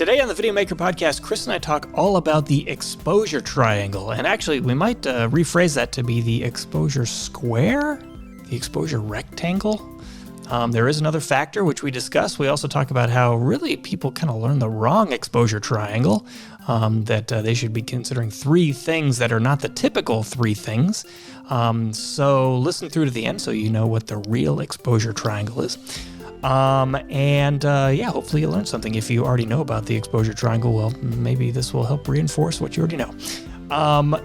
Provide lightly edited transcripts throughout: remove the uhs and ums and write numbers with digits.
Today on the Videomaker Podcast, Chris and I talk all about the exposure triangle. And actually, we might rephrase that to be the exposure square, the exposure rectangle. There is another factor which we discuss. We also talk about how really people kind of learn the wrong exposure triangle, that they should be considering three things that are not the typical three things. So listen through to the end so you know what the real exposure triangle is. Hopefully you learned something. If you already know about the exposure triangle, well, maybe this will help reinforce what you already know.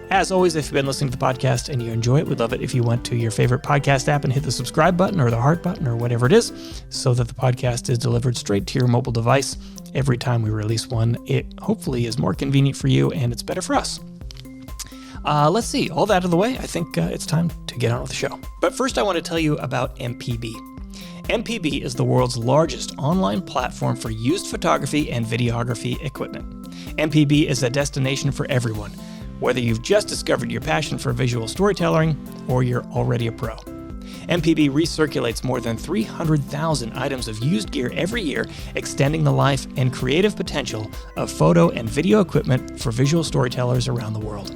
As always, if you've been listening to the podcast and you enjoy it, we'd love it if you went to your favorite podcast app and hit the subscribe button or the heart button or whatever it is, so that the podcast is delivered straight to your mobile device every time we release one. It hopefully is more convenient for you and it's better for us. Let's see, all that out of the way, I think it's time to get on with the show. But first I want to tell you about MPB. MPB is the world's largest online platform for used photography and videography equipment. MPB is a destination for everyone, whether you've just discovered your passion for visual storytelling or you're already a pro. MPB recirculates more than 300,000 items of used gear every year, extending the life and creative potential of photo and video equipment for visual storytellers around the world.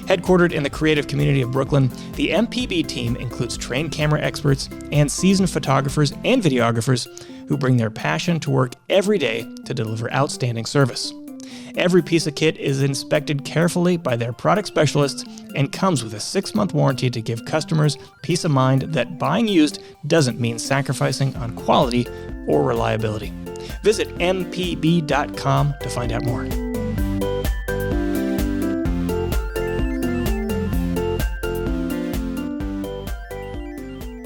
Headquartered in the creative community of Brooklyn, the MPB team includes trained camera experts and seasoned photographers and videographers who bring their passion to work every day to deliver outstanding service. Every piece of kit is inspected carefully by their product specialists and comes with a 6-month warranty to give customers peace of mind that buying used doesn't mean sacrificing on quality or reliability. Visit mpb.com to find out more.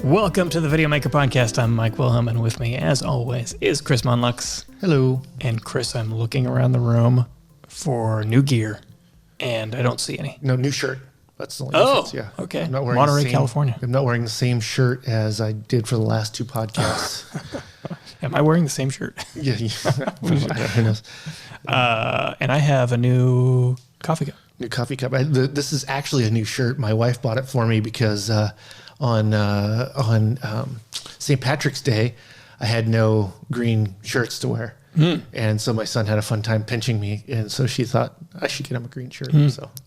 Welcome to the Videomaker Podcast. I'm Mike Wilhelm, and with me, as always, is Chris Monlux. Hello. And Chris, I'm looking around the room for new gear, and I don't see any. No, new shirt. That's the only difference. Yeah. Okay. I'm not wearing Monterey, California. I'm not wearing the same shirt as I did for the last two podcasts. Am I wearing the same shirt? Yeah. Who knows? And I have a new coffee cup. New coffee cup. This is actually a new shirt. My wife bought it for me because on St. Patrick's Day, I had no green shirts to wear. And so my son had a fun time pinching me. And so she thought I should get him a green shirt.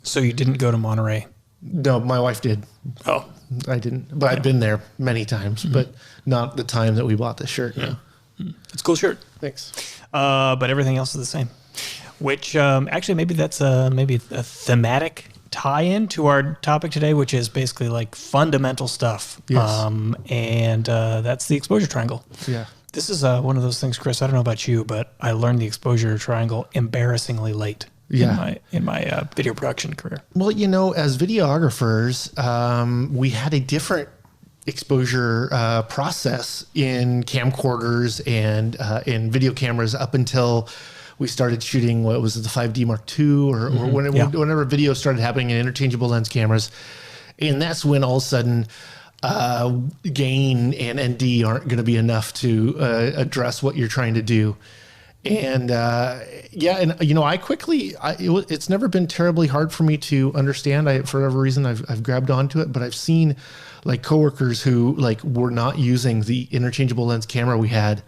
So you didn't go to Monterey? No, my wife did. Oh. I didn't. But I've been there many times, but not the time that we bought this shirt. Yeah. It's a cool shirt. Thanks. But everything else is the same. Which actually maybe that's maybe a thematic tie-in to our topic today, which is basically like fundamental stuff. Yes. And that's the exposure triangle. Yeah. This is one of those things, Chris, I don't know about you, but I learned the exposure triangle embarrassingly late in my video production career. Well, as videographers, we had a different exposure process in camcorders and in video cameras up until we started shooting, what was it, the 5D Mark II or whenever video started happening in interchangeable lens cameras. And that's when all of a sudden gain and ND aren't going to be enough to address what you're trying to do. And I quickly, it's never been terribly hard for me to understand. For whatever reason, I've grabbed onto it, but I've seen like coworkers who like were not using the interchangeable lens camera we had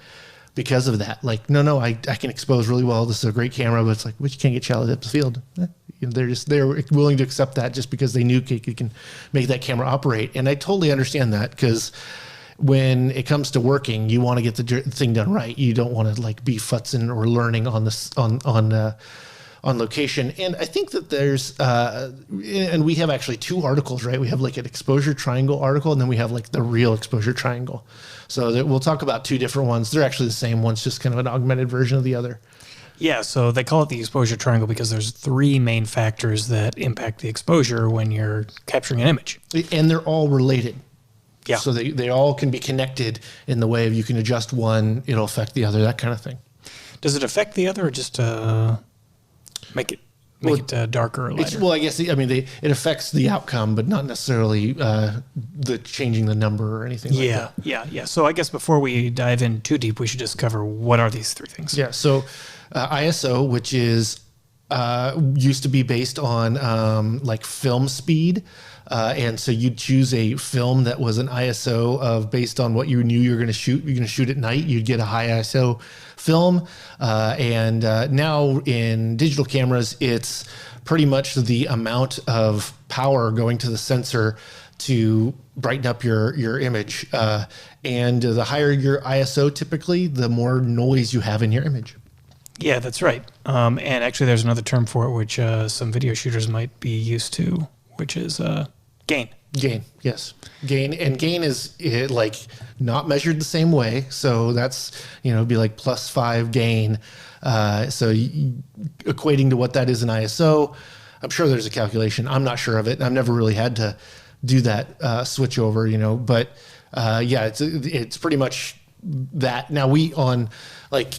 because of that. Like, no, I can expose really well. This is a great camera, but it's like, but you can't get shallow depth of field. They're willing to accept that just because they knew you can make that camera operate. And I totally understand that, because when it comes to working, you want to get the thing done right. You don't want to like be futzing or learning on location. And I think that there's, and we have actually two articles, right? We have like an exposure triangle article, and then we have like the real exposure triangle. So we'll talk about two different ones. They're actually the same one's just kind of an augmented version of the other. Yeah, so they call it the exposure triangle because there's three main factors that impact the exposure when you're capturing an image. And they're all related. Yeah. So they all can be connected in the way of you can adjust one, it'll affect the other, that kind of thing. Does it affect the other or just make it darker or lighter? I guess, it affects the outcome, but not necessarily the changing the number or anything like that. Yeah. So I guess before we dive in too deep, we should just cover what are these three things. Yeah, so ISO, which is used to be based on like film speed. And so you'd choose a film that was an ISO of based on what you knew you were going to shoot. You're going to shoot at night. You'd get a high ISO film. And now in digital cameras, it's pretty much the amount of power going to the sensor to brighten up your image. And the higher your ISO, typically, the more noise you have in your image. Yeah, that's right. And actually, there's another term for it, which some video shooters might be used to, which is gain. Gain, yes. Gain. And gain is like not measured the same way. So that's, be like +5 gain. So equating to what that is in ISO, I'm sure there's a calculation. I'm not sure of it. I've never really had to do that switch over, but yeah, it's pretty much that. Now we on like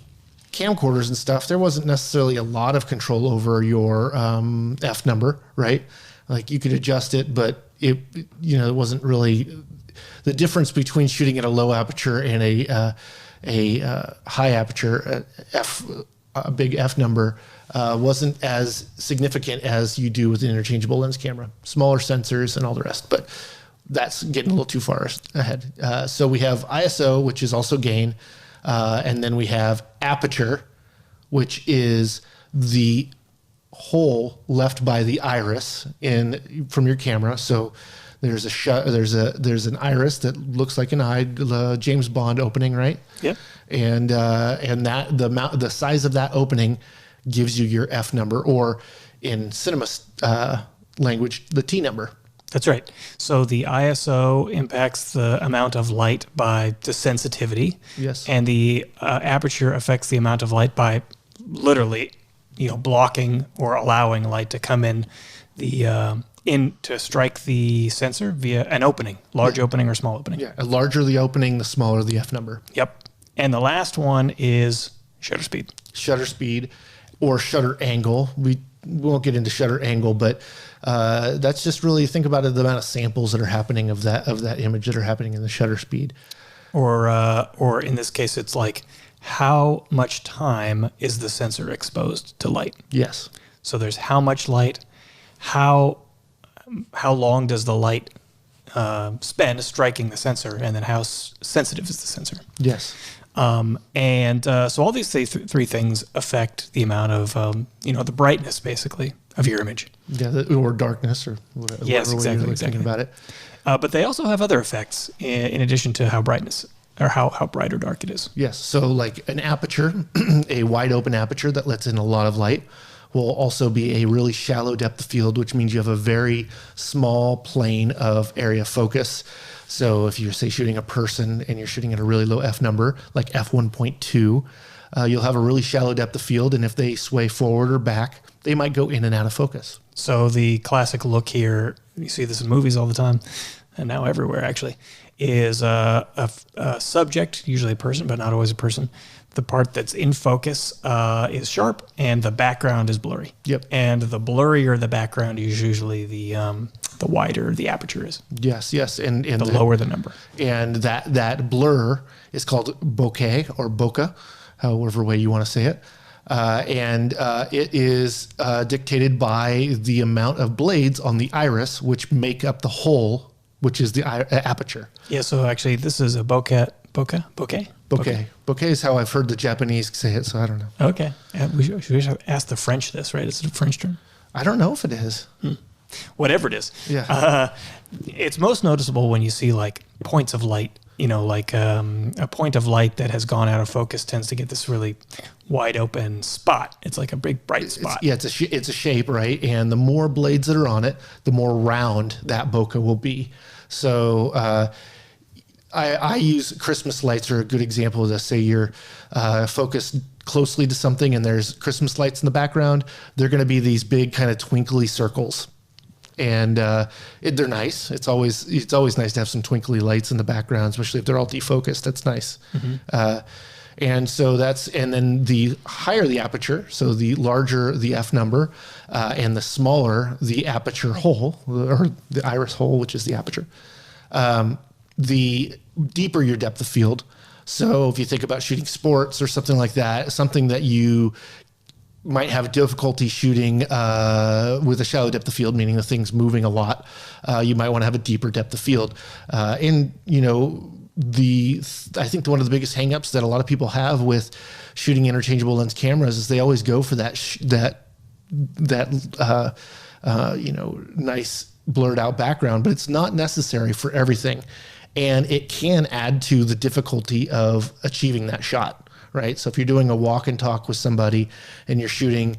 camcorders and stuff, there wasn't necessarily a lot of control over your F number, right? Like you could adjust it, but it wasn't really the difference between shooting at a low aperture and a high aperture a big F number wasn't as significant as you do with an interchangeable lens camera. Smaller sensors and all the rest, but that's getting a little too far ahead. So we have ISO, which is also gain, and then we have aperture, which is the hole left by the iris from your camera. So there's an iris that looks like an eye, the James Bond opening, right? Yep. And that the size of that opening gives you your F number, or in cinema language, the T number. That's right. So the ISO impacts the amount of light by the sensitivity. Yes. And the aperture affects the amount of light by literally, blocking or allowing light to come in to strike the sensor via an opening, large opening or small opening. Yeah. The larger the opening, the smaller the F number. Yep. And the last one is shutter speed. Shutter speed or shutter angle. We won't get into shutter angle, but that's just really, think about it, the amount of samples that are happening of that image that are happening in the shutter speed. Or in this case, it's like how much time is the sensor exposed to light? Yes. So there's how much light, how long does the light spend striking the sensor, and then how sensitive is the sensor? Yes. So all these three things affect the amount of, the brightness, basically, of your image. Yeah, or darkness, or whatever. Yes, exactly. Thinking about it. But they also have other effects in addition to how brightness, or how bright or dark it is. Yes. So like an aperture, a wide open aperture that lets in a lot of light, will also be a really shallow depth of field, which means you have a very small plane of area focus. So if you're, say, shooting a person and you're shooting at a really low F number, like f1.2, you'll have a really shallow depth of field. And if they sway forward or back, they might go in and out of focus. So the classic look here, you see this in movies all the time, and now everywhere actually, is a subject, usually a person, but not always a person. The part that's in focus is sharp, and the background is blurry. Yep. And the blurrier the background is usually the wider the aperture is. Yes, and the lower the number. And that blur is called bokeh or bokeh, however way you want to say it. And it is dictated by the amount of blades on the iris, which make up the hole, which is the aperture. Yeah, so actually this is a bokeh. Bokeh is how I've heard the Japanese say it, so I don't know. Okay. We should ask the French this, right? Is it a French term? I don't know if it is. Whatever it is. Yeah. It's most noticeable when you see like points of light, like a point of light that has gone out of focus tends to get this really wide open spot. It's like a big bright spot. It's a shape, right? And the more blades that are on it, the more round that bokeh will be. So I use Christmas lights are a good example of this. Say you're focused closely to something and there's Christmas lights in the background. They're going to be these big kind of twinkly circles. And they're nice. It's always nice to have some twinkly lights in the background, especially if they're all defocused. That's nice. Mm-hmm. And then the higher the aperture, so the larger the F number, and the smaller the aperture hole, or the iris hole, which is the aperture, the deeper your depth of field. So if you think about shooting sports or something like that, something that you might have difficulty shooting with a shallow depth of field, meaning the thing's moving a lot. You might want to have a deeper depth of field. And, you know, I think one of the biggest hangups that a lot of people have with shooting interchangeable lens cameras is they always go for that you know, nice blurred out background, but it's not necessary for everything. And it can add to the difficulty of achieving that shot, right? So if you're doing a walk and talk with somebody and you're shooting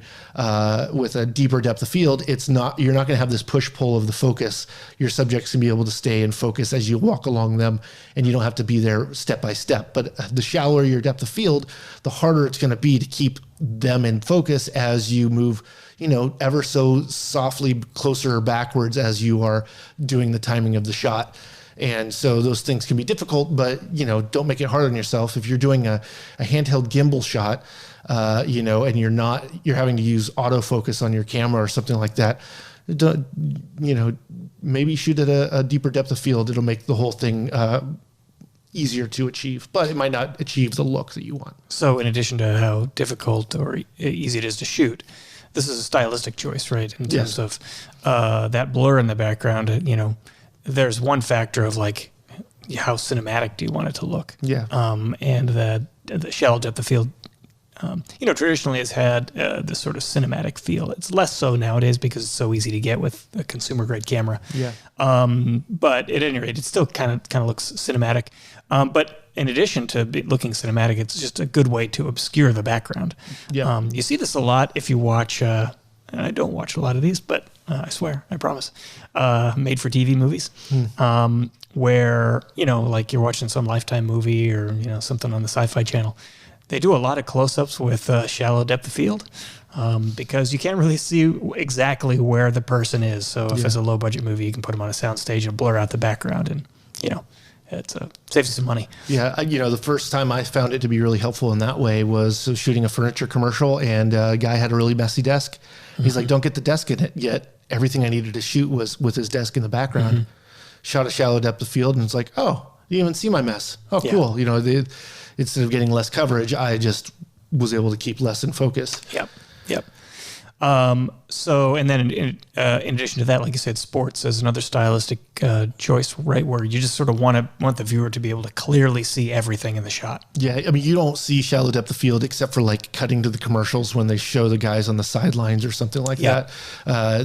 with a deeper depth of field, you're not going to have this push pull of the focus. Your subjects can be able to stay in focus as you walk along them, and you don't have to be there step by step. But the shallower your depth of field, the harder it's going to be to keep them in focus as you move, you know, ever so softly closer or backwards as you are doing the timing of the shot. And so those things can be difficult, but, you know, don't make it hard on yourself. If you're doing a handheld gimbal shot, you know, and you're having to use autofocus on your camera or something like that, you know, maybe shoot at a deeper depth of field. It'll make the whole thing easier to achieve, but it might not achieve the look that you want. So in addition to how difficult or easy it is to shoot, this is a stylistic choice, right? In terms of that blur in the background, you know, there's one factor of like, how cinematic do you want it to look? Yeah. And the shallow depth of field, you know, traditionally has had this sort of cinematic feel. It's less so nowadays because it's so easy to get with a consumer grade camera. Yeah. But at any rate, it still kind of looks cinematic. But in addition to looking cinematic, it's just a good way to obscure the background. Yeah. You see this a lot if you watch, and I don't watch a lot of these, but I swear, I promise, made-for-TV movies, where, you know, like you're watching some Lifetime movie or, you know, something on the Sci-Fi Channel. They do a lot of close-ups with shallow depth of field because you can't really see exactly where the person is. So if it's a low-budget movie, you can put them on a soundstage and blur out the background, and, you know, it saves you some money. Yeah, you know, the first time I found it to be really helpful in that way was shooting a furniture commercial, and a guy had a really messy desk. He's like, don't get the desk in it yet. Everything I needed to shoot was with his desk in the background. Shot a shallow depth of field, and it's like, oh, you didn't even see my mess. Oh, cool. You know, instead of getting less coverage, I just was able to keep less in focus. Yep. So, and then in addition to that, like you said, sports is another stylistic choice, right? Where you just sort of want the viewer to be able to clearly see everything in the shot. Yeah. I mean, you don't see shallow depth of field except for like cutting to the commercials when they show the guys on the sidelines or something like that.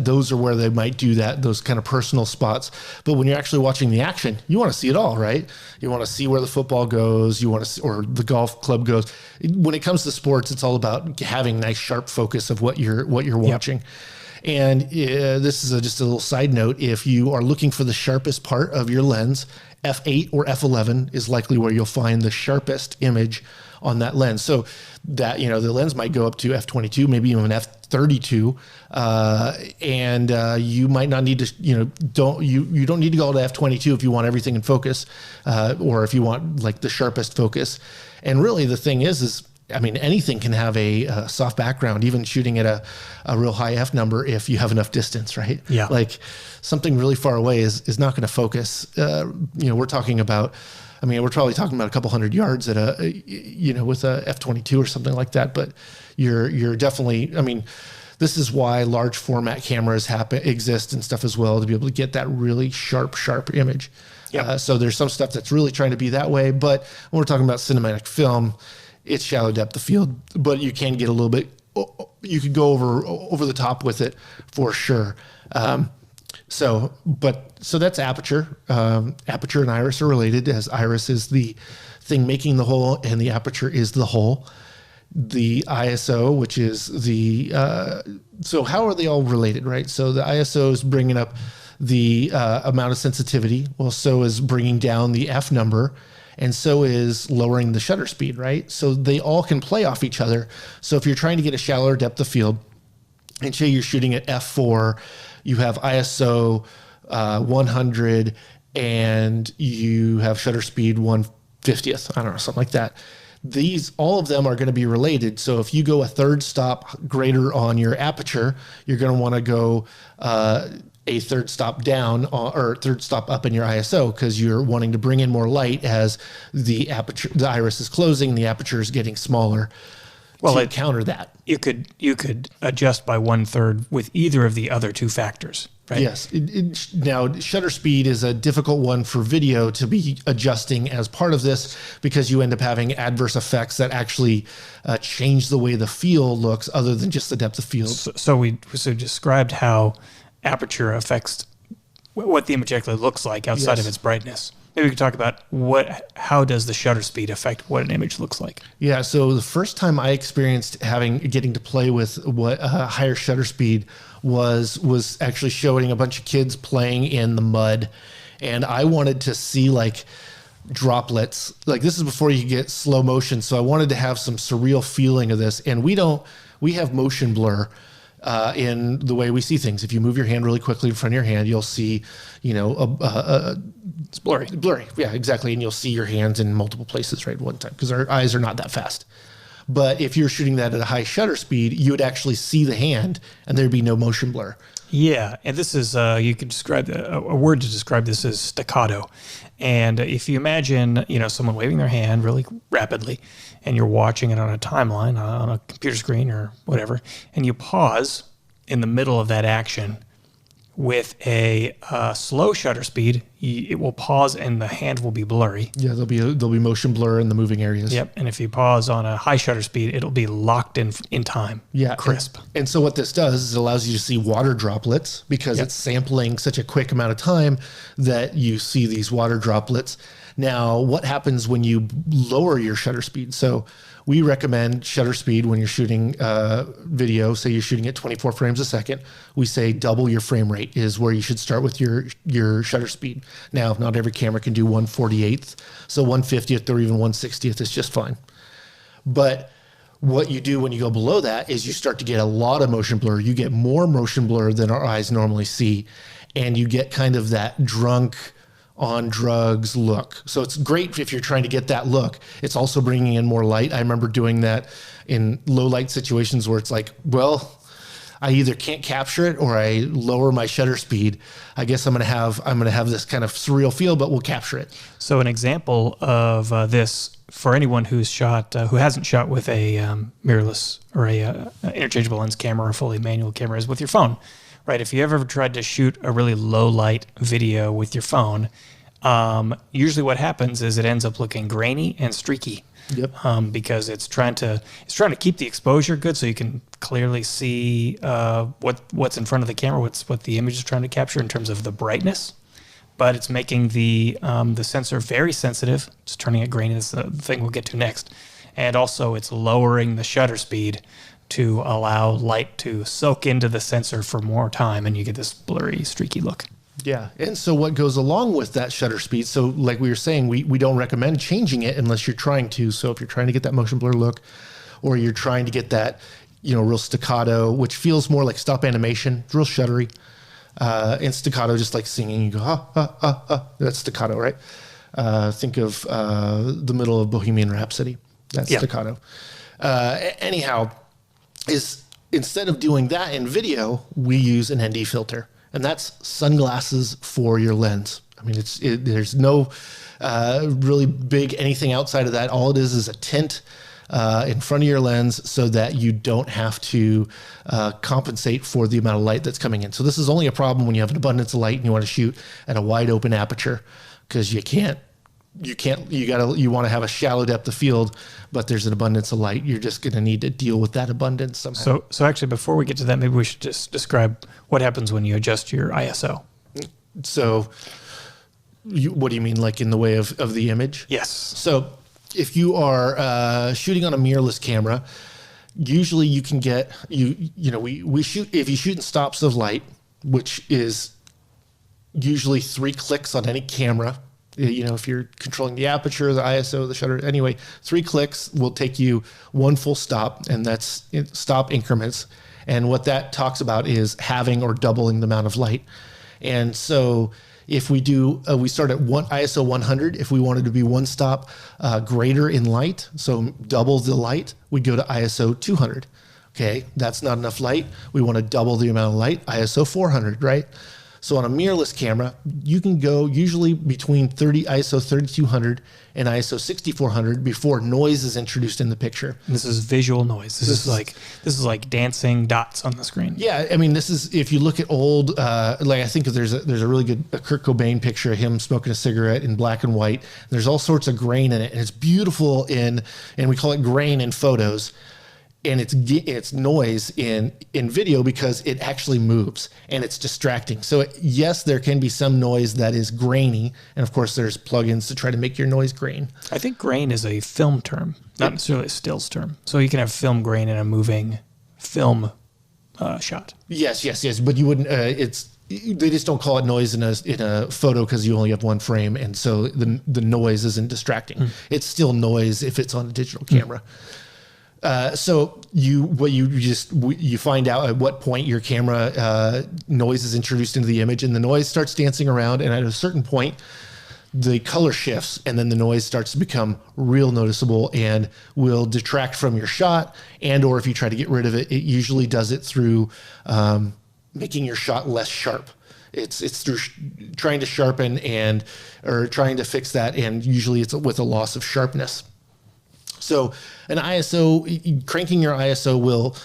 Those are where they might do that, those kind of personal spots. But when you're actually watching the action, you want to see it all, right? You want to see where the football goes, you want to see, or the golf club goes. When it comes to sports, it's all about having nice sharp focus of what you're watching. And this is just a little side note. If you are looking for the sharpest part of your lens, f8 or f11 is likely where you'll find the sharpest image on that lens. So that, you know, the lens might go up to f22, maybe even f32, and you might not need to, you know, you don't need to go to f22 if you want everything in focus, or if you want like the sharpest focus. And really the thing is I mean, anything can have a soft background, even shooting at a real high F number if you have enough distance, right? Yeah. Like something really far away is not going to focus. You know, we're probably talking about a couple hundred yards at with a F22 or something like that. But you're definitely, I mean, this is why large format cameras exist and stuff as well, to be able to get that really sharp image. Yeah. So there's some stuff that's really trying to be that way. But when we're talking about cinematic film, it's shallow depth of field, but you can get a little bit, you could go over the top with it for sure. So that's Aperture. Aperture and Iris are related, as Iris is the thing making the whole and the aperture is the whole. The ISO, which is so how are they all related, right? So the ISO is bringing up the amount of sensitivity. Well, so is bringing down the F number. And so is lowering the shutter speed, right? So they all can play off each other. So if you're trying to get a shallower depth of field, and say you're shooting at f4, you have ISO 100, and you have shutter speed 1/50th, I don't know, something like that. All of them are going to be related. So if you go a third stop greater on your aperture, you're going to want to go a third stop down or third stop up in your ISO, because you're wanting to bring in more light as the iris is closing, the aperture is getting smaller. to counter that. You could adjust by 1/3 with either of the other two factors, right? Yes. Now, shutter speed is a difficult one for video to be adjusting as part of this, because you end up having adverse effects that actually change the way the field looks, other than just the depth of field. So we described how aperture affects what the image actually looks like outside of its brightness. Maybe we could talk about how does the shutter speed affect what an image looks like? Yeah, so the first time I experienced getting to play with what higher shutter speed was actually showing a bunch of kids playing in the mud, and I wanted to see like droplets. Like, this is before you get slow motion, so I wanted to have some surreal feeling of this. And we have motion blur in the way we see things. If you move your hand really quickly in front of your hand, you'll see, it's blurry. Blurry, yeah, exactly. And you'll see your hands in multiple places right at one time, because our eyes are not that fast. But if you're shooting that at a high shutter speed, you would actually see the hand and there'd be no motion blur. Yeah, and this is, you could describe, a word to describe this is staccato. And if you imagine, someone waving their hand really rapidly, and you're watching it on a timeline, on a computer screen or whatever, and you pause in the middle of that action with a slow shutter speed, it will pause and the hand will be blurry. Yeah, there'll be motion blur in the moving areas. Yep, and if you pause on a high shutter speed, it'll be locked in time. Yeah, crisp. And so what this does is it allows you to see water droplets, because it's sampling such a quick amount of time that you see these water droplets. Now, what happens when you lower your shutter speed? So we recommend shutter speed when you're shooting video. Say you're shooting at 24 frames a second. We say double your frame rate is where you should start with your shutter speed. Now, not every camera can do 1/48th, so 1/50th or even 1/60th is just fine. But what you do when you go below that is you start to get a lot of motion blur. You get more motion blur than our eyes normally see, and you get kind of that drunk on drugs look. So it's great if you're trying to get that look. It's also bringing in more light. I remember doing that in low light situations where it's like, well, I either can't capture it or I lower my shutter speed. I guess I'm going to have this kind of surreal feel, but we'll capture it. So an example of this for anyone who hasn't shot with a mirrorless or a interchangeable lens camera or fully manual camera is with your phone. Right, if you ever tried to shoot a really low light video with your phone, usually what happens is it ends up looking grainy and streaky. Yep. Because it's trying to keep the exposure good, so you can clearly see what's in front of the camera, what the image is trying to capture in terms of the brightness. But it's making the sensor very sensitive. It's turning it grainy. That's the thing we'll get to next. And also, it's lowering the shutter speed to allow light to soak into the sensor for more time, and you get this blurry, streaky look. Yeah, and so what goes along with that shutter speed, so like we were saying, we don't recommend changing it unless you're trying to. So if you're trying to get that motion blur look, or you're trying to get that, real staccato, which feels more like stop animation, it's real shuttery. And staccato, just like singing, you go, ha, ha, ha, ha. That's staccato, right? Think of the middle of Bohemian Rhapsody. That's staccato. Anyhow, is instead of doing that in video, we use an ND filter, and that's sunglasses for your lens. I mean, there's no really big anything outside of that. All it is a tint in front of your lens so that you don't have to compensate for the amount of light that's coming in. So this is only a problem when you have an abundance of light and you want to shoot at a wide open aperture, because you want to have a shallow depth of field, but there's an abundance of light. You're just going to need to deal with that abundance somehow. So actually, before we get to that, maybe we should just describe what happens when you adjust your ISO. So what do you mean, like in the way of the image? Yes. So if you are shooting on a mirrorless camera, usually you can get, we shoot, if you shoot in stops of light, which is usually 3 clicks on any camera. If you're controlling the aperture, the ISO, the shutter, anyway, 3 clicks will take you 1 full stop, and that's stop increments. And what that talks about is having or doubling the amount of light. And so if we do, we start at ISO 100. If we wanted to be 1 stop greater in light, so double the light, we go to ISO 200. Okay, that's not enough light. We want to double the amount of light, ISO 400, right? So on a mirrorless camera, you can go usually between ISO 3200 and ISO 6400 before noise is introduced in the picture. This is visual noise. This is like dancing dots on the screen. Yeah, I mean, this is, if you look at old, like I think there's a really good Kurt Cobain picture of him smoking a cigarette in black and white. There's all sorts of grain in it, and it's beautiful and we call it grain in photos. And it's noise in video because it actually moves and it's distracting. So yes, there can be some noise that is grainy. And of course there's plugins to try to make your noise grain. I think grain is a film term, not necessarily a stills term. So you can have film grain in a moving film shot. Yes. But you wouldn't, they just don't call it noise in a photo because you only have one frame. And so the noise isn't distracting. It's still noise if it's on a digital camera. So you find out at what point your camera noise is introduced into the image, and the noise starts dancing around, and at a certain point the color shifts, and then the noise starts to become real noticeable and will detract from your shot. And or if you try to get rid of it, it usually does it through making your shot less sharp. It's through trying to sharpen or trying to fix that, and usually it's with a loss of sharpness. So an ISO, cranking your ISO will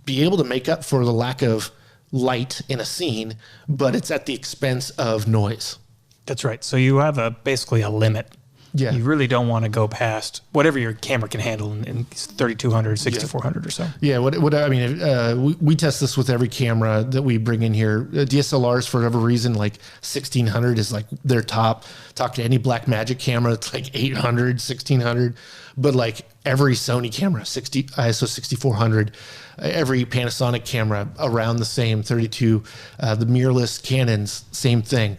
be able to make up for the lack of light in a scene, but it's at the expense of noise. That's right. So you have basically a limit. Yeah. You really don't want to go past whatever your camera can handle in 3200, 6400 or so. Yeah. What I mean, we test this with every camera that we bring in here. DSLRs, for whatever reason, like 1600 is like their top. Talk to any Blackmagic camera, it's like 800, 1600. But like every Sony camera, ISO 6400, every Panasonic camera around the same 32, the mirrorless Canons, same thing.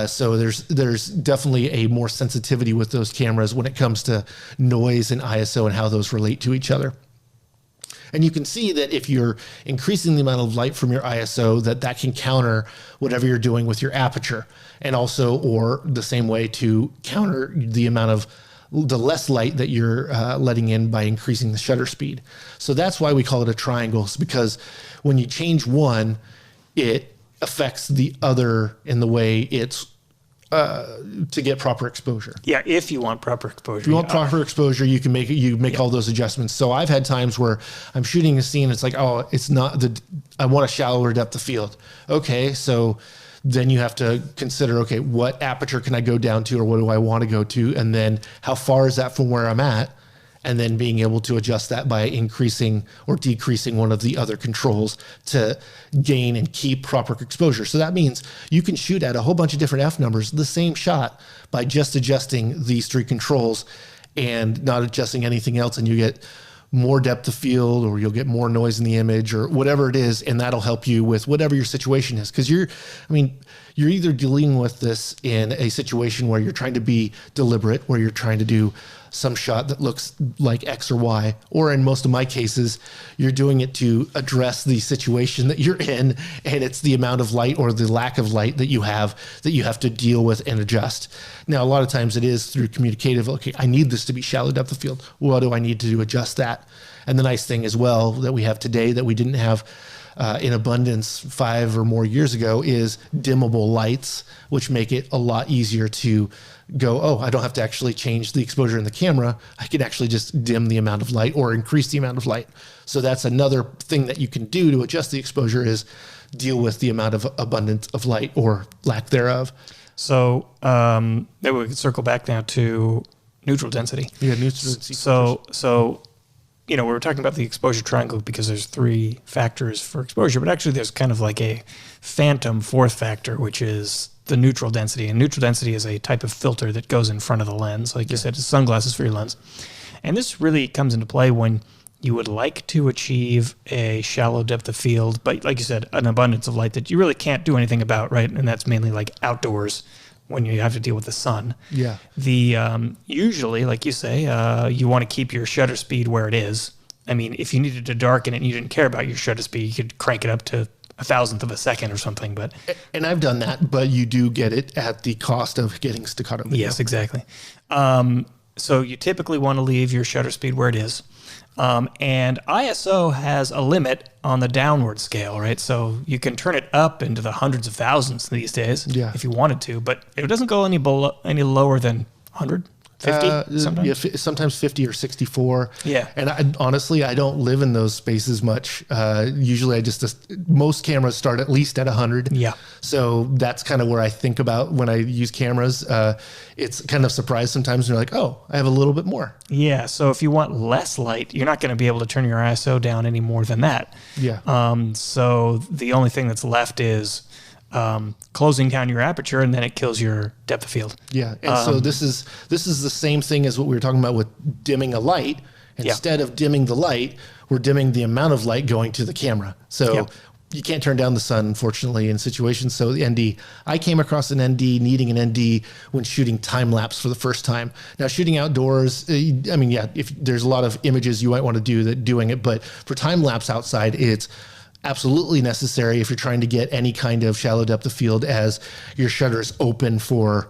So there's definitely a more sensitivity with those cameras when it comes to noise and ISO and how those relate to each other. And you can see that if you're increasing the amount of light from your ISO, that can counter whatever you're doing with your aperture, and also, or the same way to counter the amount of the less light that you're letting in by increasing the shutter speed. So that's why we call it a triangle, because when you change one, it affects the other in the way it's to get proper exposure. Yeah, if you want proper exposure. If you want proper exposure, you can make all those adjustments. So I've had times where I'm shooting a scene, it's like, oh, it's not I want a shallower depth of field. Okay, so then you have to consider, okay, what aperture can I go down to, or what do I want to go to? And then how far is that from where I'm at? And then being able to adjust that by increasing or decreasing one of the other controls to gain and keep proper exposure. So that means you can shoot at a whole bunch of different F numbers, the same shot, by just adjusting these three controls and not adjusting anything else. And you get more depth of field, or you'll get more noise in the image, or whatever it is. And that'll help you with whatever your situation is. Because you're either dealing with this in a situation where you're trying to be deliberate, where you're trying to do some shot that looks like X or Y, or in most of my cases, you're doing it to address the situation that you're in, and it's the amount of light or the lack of light that you have to deal with and adjust. Now, a lot of times it is through communicative. Okay, I need this to be shallow depth of field. What do I need to do to adjust that? And the nice thing as well that we have today that we didn't have in abundance 5 or more years ago is dimmable lights, which make it a lot easier to go, oh, I don't have to actually change the exposure in the camera. I can actually just dim the amount of light or increase the amount of light. So that's another thing that you can do to adjust the exposure, is deal with the amount of abundance of light or lack thereof. So maybe we can circle back now to neutral density. Yeah, neutral density. So we were talking about the exposure triangle because there's 3 factors for exposure, but actually there's kind of like a phantom 4th factor, which is the neutral density. And neutral density is a type of filter that goes in front of the lens. Like you said, it's sunglasses for your lens. And this really comes into play when you would like to achieve a shallow depth of field, but like you said, an abundance of light that you really can't do anything about, right? And that's mainly like outdoors when you have to deal with the sun. Yeah. Usually, like you say, you want to keep your shutter speed where it is. I mean, if you needed to darken it and you didn't care about your shutter speed, you could crank it up to 1,000th of a second or something. But I've done that, but you do get it at the cost of getting staccato video. Yes, exactly. So you typically want to leave your shutter speed where it is. And ISO has a limit on the downward scale, right? So you can turn it up into the hundreds of thousands these days if you wanted to, but it doesn't go any lower than 100. 50 sometimes? Yeah, sometimes 50 or 64. Yeah. And honestly, I don't live in those spaces much. Usually most cameras start at least at 100. Yeah. So that's kind of where I think about when I use cameras. It's kind of surprised sometimes when you're like, oh, I have a little bit more. Yeah. So if you want less light, you're not going to be able to turn your ISO down any more than that. Yeah. So the only thing that's left is closing down your aperture, and then it kills your depth of field. Yeah, and so this is the same thing as what we were talking about with dimming a light. Instead of dimming the light, we're dimming the amount of light going to the camera. So you can't turn down the sun, unfortunately, in situations. So the ND, I came across an ND, needing an ND when shooting time lapse for the first time. Now, shooting outdoors, I mean, if there's a lot of images you might want to do doing it, but for time lapse outside, it's absolutely necessary if you're trying to get any kind of shallow depth of field, as your shutter is open for,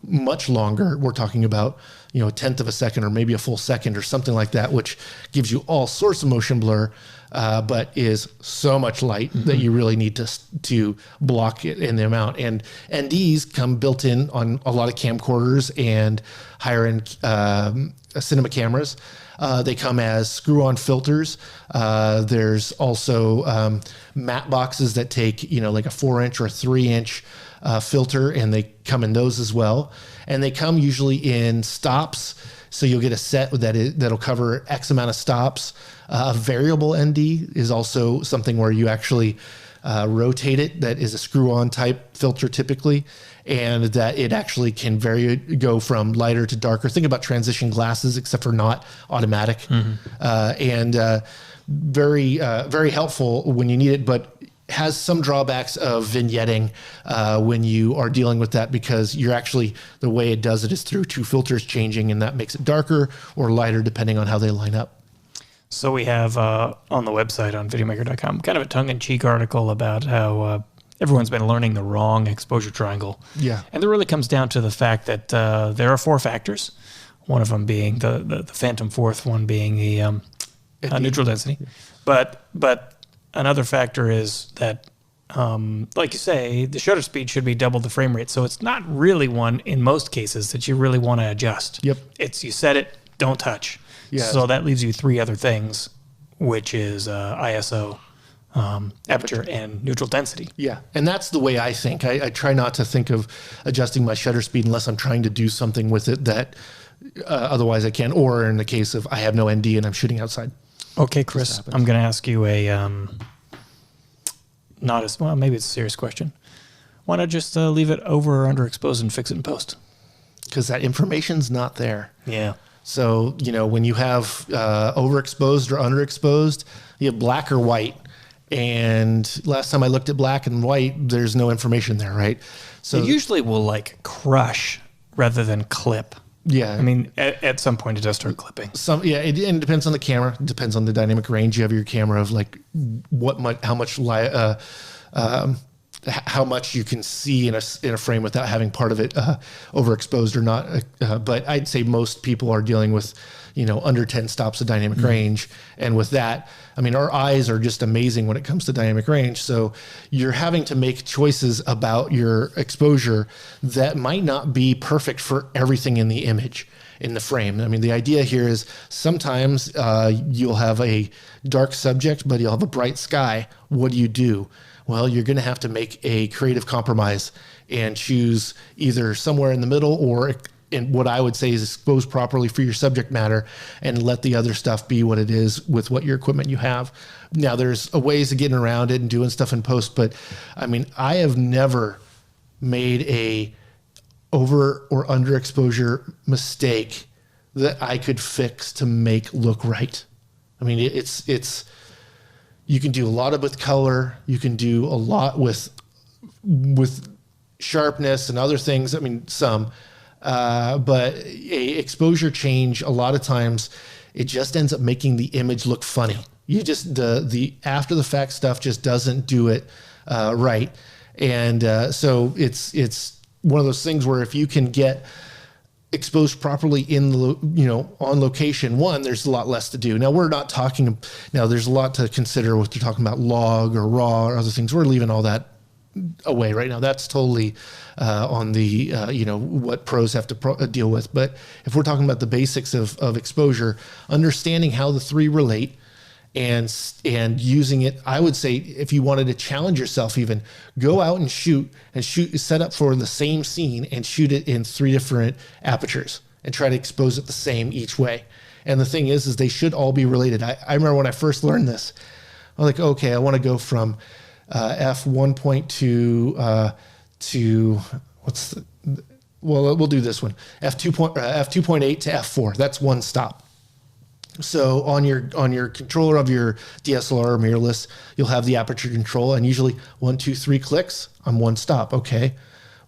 much longer. We're talking about, a tenth of a second or maybe a full second or something like that, which gives you all sorts of motion blur, but is so much light that you really need to block it in the amount. And NDs come built in on a lot of camcorders and higher end cinema cameras. They come as screw-on filters. There's also matte boxes that take, like a 4-inch or a 3-inch filter, and they come in those as well. And they come usually in stops, so you'll get a set that'll cover X amount of stops. A variable ND is also something where you actually rotate it. That is a screw-on type filter typically, and that it actually can go from lighter to darker. Think about transition glasses, except for not automatic, and very helpful when you need it, but has some drawbacks of vignetting when you are dealing with that, because the way it does it is through two filters changing, and that makes it darker or lighter depending on how they line up. So we have on the website on videomaker.com kind of a tongue-in-cheek article about how everyone's been learning the wrong exposure triangle. Yeah. And it really comes down to the fact that there are 4 factors, one of them being the phantom fourth, one being the neutral density. But another factor is that, like you say, the shutter speed should be double the frame rate. So it's not really one, in most cases, that you really want to adjust. Yep. It's you set it, don't touch. Yeah. So that leaves you 3 other things, which is ISO, aperture, and neutral density. Yeah, and that's the way I think. I try not to think of adjusting my shutter speed unless I'm trying to do something with it that otherwise I can, or in the case of I have no ND and I'm shooting outside. Okay, Chris, I'm going to ask you maybe it's a serious question. Why not just leave it over or underexposed and fix it in post? Because that information's not there. Yeah. So, when you have overexposed or underexposed, you have black or white. And last time I looked at black and white, there's no information there, right? So it usually will crush rather than clip. Yeah. I mean, at some point it does start clipping. It depends on the camera. It depends on the dynamic range you have your camera of how much you can see in a frame without having part of it overexposed or not. But I'd say most people are dealing with, under 10 stops of dynamic range. And with that, I mean, our eyes are just amazing when it comes to dynamic range. So you're having to make choices about your exposure that might not be perfect for everything in the image, in the frame. I mean, the idea here is sometimes you'll have a dark subject, but you'll have a bright sky. What do? Well, you're going to have to make a creative compromise and choose either somewhere in the middle, or in what I would say is expose properly for your subject matter and let the other stuff be what it is with what your equipment you have. Now, there's ways of getting around it and doing stuff in post, but I mean, I have never made a over or underexposure mistake that I could fix to make look right. I mean, it's you can do a lot with color. You can do a lot with sharpness and other things. I mean, some, but a exposure change, a lot of times it just ends up making the image look funny. You just, the after the fact stuff just doesn't do it right. And so it's one of those things where if you can get exposed properly in the, on location, one, there's a lot less to do. Now we're not talking, now there's a lot to consider when you're talking about log or raw or other things. We're leaving all that away right now. That's totally on the, what pros have to deal with. But if we're talking about the basics of exposure, understanding how the three relate, and using it, I would say if you wanted to challenge yourself, even go out and shoot set up for the same scene and shoot it in 3 different apertures and try to expose it the same each way. And the thing is they should all be related. I remember when I first learned this, I was like, okay, I want to go from f1.2 to we'll do this one, f2.8 to f4. That's one stop. So on your controller of your DSLR or mirrorless, you'll have the aperture control, and usually 1, 2, 3 clicks on one stop. Okay,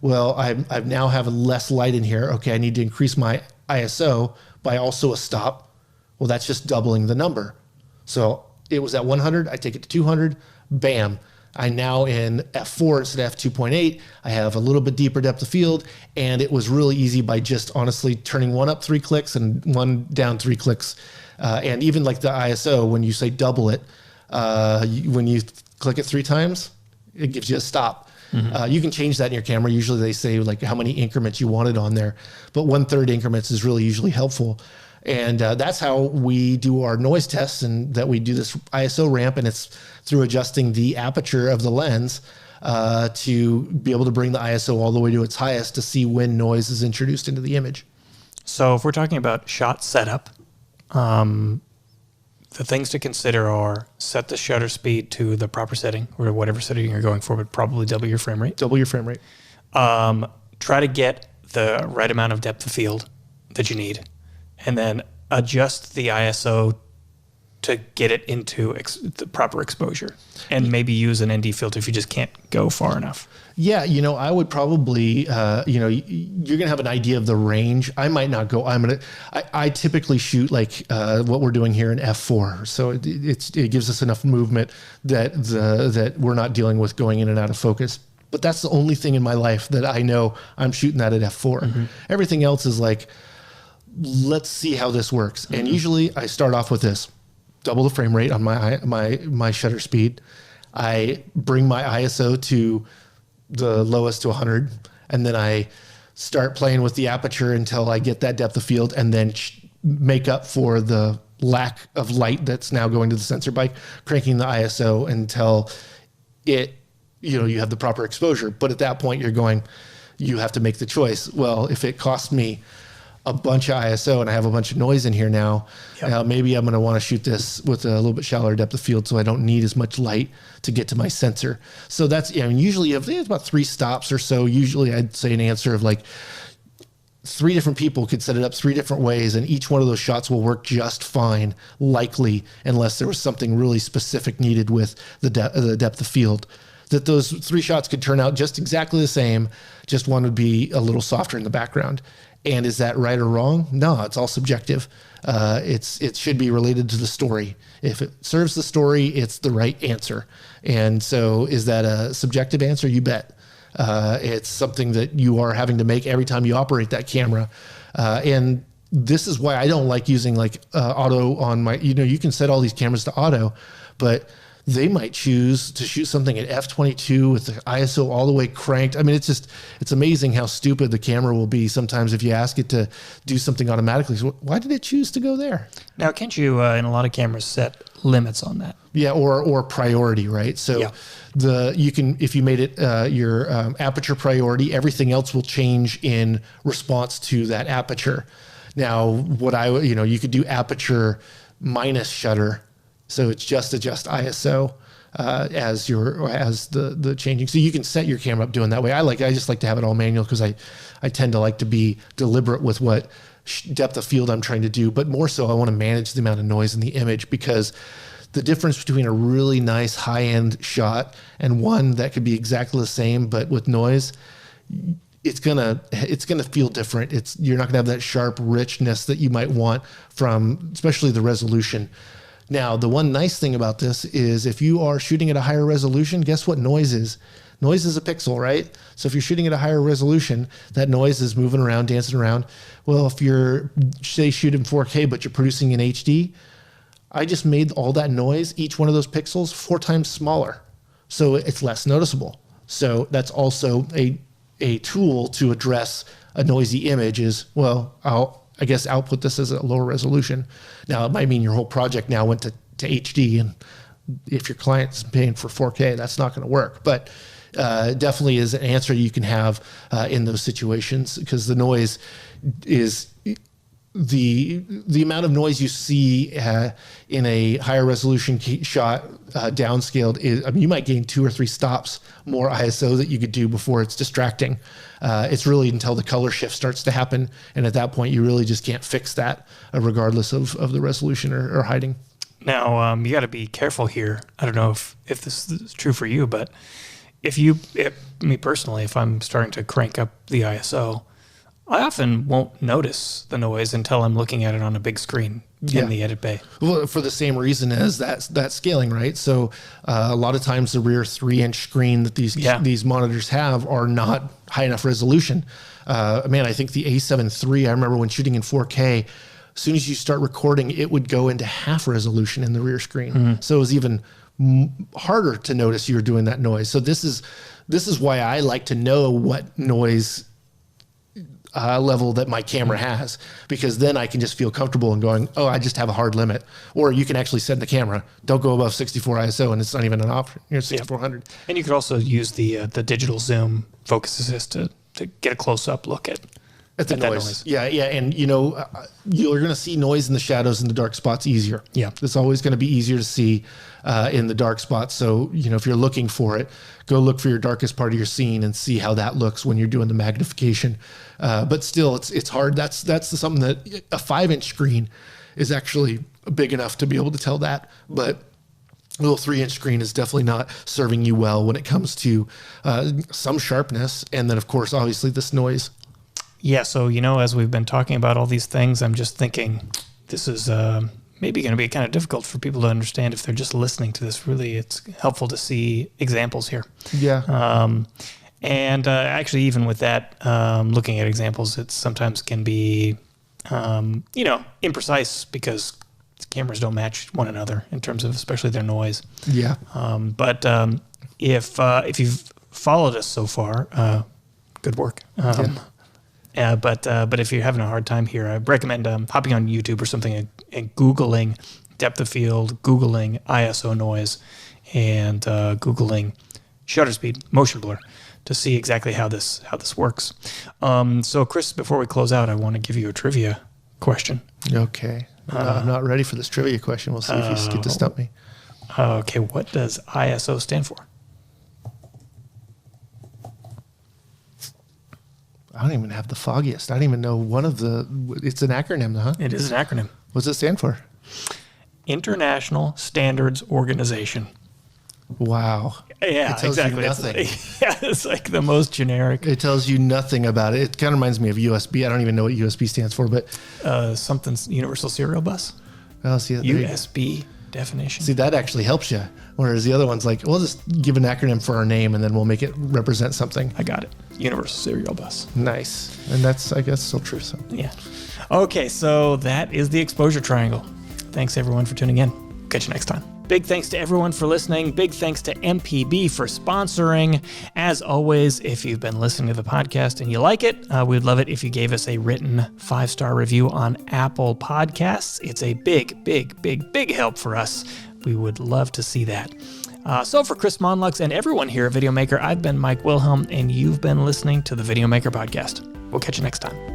well I now have less light in here. Okay, I need to increase my ISO by also a stop. Well, that's just doubling the number. So it was at 100. I take it to 200. Bam. I now in f4 instead of f2.8. I have a little bit deeper depth of field, and it was really easy by just honestly turning one up 3 clicks and one down 3 clicks. And even like the ISO, when you say double it, when you click it 3 times, it gives you a stop. Mm-hmm. You can change that in your camera. Usually they say like how many increments you wanted on there, but 1/3 increments is really usually helpful. And that's how we do our noise tests, and that we do this ISO ramp, and it's through adjusting the aperture of the lens to be able to bring the ISO all the way to its highest to see when noise is introduced into the image. So if we're talking about shot setup, the things to consider are set the shutter speed to the proper setting, or whatever setting you're going for, but probably double your frame rate. Double your frame rate. Try to get the right amount of depth of field that you need, and then adjust the ISO to get it into the proper exposure, and maybe use an ND filter if you just can't go far enough. Yeah, I would probably, you're gonna have an idea of the range. I might not go. I typically shoot like what we're doing here in f4, so it gives us enough movement that we're not dealing with going in and out of focus. But that's the only thing in my life that I know I'm shooting that at f4. Mm-hmm. Everything else is like, let's see how this works. Mm-hmm. And usually I start off with this: double the frame rate on my shutter speed. I bring my ISO to the lowest to 100, and then I start playing with the aperture until I get that depth of field, and then make up for the lack of light that's now going to the sensor by cranking the ISO until you have the proper exposure. But at that point you have to make the choice. Well, if it costs me a bunch of ISO and I have a bunch of noise in here now, maybe I'm going to want to shoot this with a little bit shallower depth of field so I don't need as much light to get to my sensor. So that's, usually it's about 3 stops or so. Usually I'd say an answer of like 3 different people could set it up 3 different ways, and each one of those shots will work just fine, likely, unless there was something really specific needed with the depth of field. That those 3 shots could turn out just exactly the same, just one would be a little softer in the background. And is that right or wrong? No, it's all subjective. It should be related to the story. If it serves the story, it's the right answer. And so is that a subjective answer? You bet. It's something that you are having to make every time you operate that camera. And this is why I don't like using like auto on my, you can set all these cameras to auto, but they might choose to shoot something at f22 with the ISO all the way cranked. I mean, it's amazing how stupid the camera will be sometimes if you ask it to do something automatically. So why did it choose to go there? Now, can't you, in a lot of cameras, set limits on that? Yeah, or priority, right? So you can, if you made it your aperture priority, everything else will change in response to that aperture. Now, you could do aperture minus shutter. So it's just adjust ISO as the changing. So you can set your camera up doing that way. I just like to have it all manual because I tend to like to be deliberate with what depth of field I'm trying to do. But more so, I want to manage the amount of noise in the image, because the difference between a really nice high-end shot and one that could be exactly the same but with noise, it's gonna feel different. You're not gonna have that sharp richness that you might want from, especially the resolution. Now, the one nice thing about this is if you are shooting at a higher resolution, guess what noise is? Noise is a pixel, right? So if you're shooting at a higher resolution, that noise is moving around, dancing around. Well, if you're, say, shooting 4K, but you're producing in HD, I just made all that noise, each one of those pixels, 4 times smaller. So it's less noticeable. So that's also a tool to address a noisy image is, well, I guess output this as a lower resolution. Now, it might mean your whole project now went to HD, and if your client's paying for 4K, that's not going to work. But definitely is an answer you can have in those situations, because the noise is the amount of noise you see in a higher resolution shot downscaled is, I mean, you might gain 2 or 3 stops more ISO that you could do before it's distracting. It's really until the color shift starts to happen, and at that point you really just can't fix that regardless of the resolution or hiding. Now, you got to be careful here. I don't know if this is true for you, but me personally, if I'm starting to crank up the ISO, I often won't notice the noise until I'm looking at it on a big screen in the edit bay. Well, for the same reason as that scaling, right? So a lot of times the rear 3-inch screen that these monitors have are not high enough resolution. Man, I think the A7 III, I remember when shooting in 4K, as soon as you start recording, it would go into half resolution in the rear screen. Mm-hmm. So it was even harder to notice you were doing that noise. So this is why I like to know what noise level that my camera has, because then I can just feel comfortable in going, oh, I just have a hard limit. Or you can actually set the camera, don't go above 64 ISO, and it's not even an option. You're 6400. And you could also use the digital zoom focus assist to get a close-up look at the noise. Yeah, and you're going to see noise in the shadows and the dark spots easier. Yeah, it's always going to be easier to see in the dark spots. So if you're looking for it, go look for your darkest part of your scene and see how that looks when you're doing the magnification. But still, it's hard. That's something that a 5-inch screen is actually big enough to be able to tell that, but a little 3-inch screen is definitely not serving you well when it comes to some sharpness, and then of course, obviously, this noise. Yeah, so, as we've been talking about all these things, I'm just thinking this is maybe going to be kind of difficult for people to understand if they're just listening to this. Really, it's helpful to see examples here. Yeah. And actually, even with that, looking at examples, it sometimes can be, imprecise because cameras don't match one another in terms of especially their noise. Yeah. But if you've followed us so far, good work. But if you're having a hard time here, I recommend hopping on YouTube or something and Googling depth of field, Googling ISO noise, and Googling shutter speed, motion blur, to see exactly how this works. So, Chris, before we close out, I want to give you a trivia question. Okay. I'm not ready for this trivia question. We'll see if you get to stump me. Okay, what does ISO stand for? I don't even have the foggiest. I don't even know it's an acronym, huh? It is an acronym. What does it stand for? International Standards Organization. Wow. Yeah, it tells exactly. You nothing. It's like the most generic. It tells you nothing about it. It kind of reminds me of USB. I don't even know what USB stands for, but something's Universal Serial Bus. Oh, see, USB definition. See, that actually helps you. Whereas the other one's like, we'll just give an acronym for our name and then we'll make it represent something. I got it. Universal Serial Bus. Nice. And that's, I guess, still true. So. Yeah. Okay, so that is the exposure triangle. Thanks, everyone, for tuning in. Catch you next time. Big thanks to everyone for listening. Big thanks to MPB for sponsoring. As always, if you've been listening to the podcast and you like it, we'd love it if you gave us a written 5-star review on Apple Podcasts. It's a big help for us. We would love to see that. So for Chris Monlux and everyone here at Videomaker, I've been Mike Wilhelm, and you've been listening to the Videomaker Podcast. We'll catch you next time.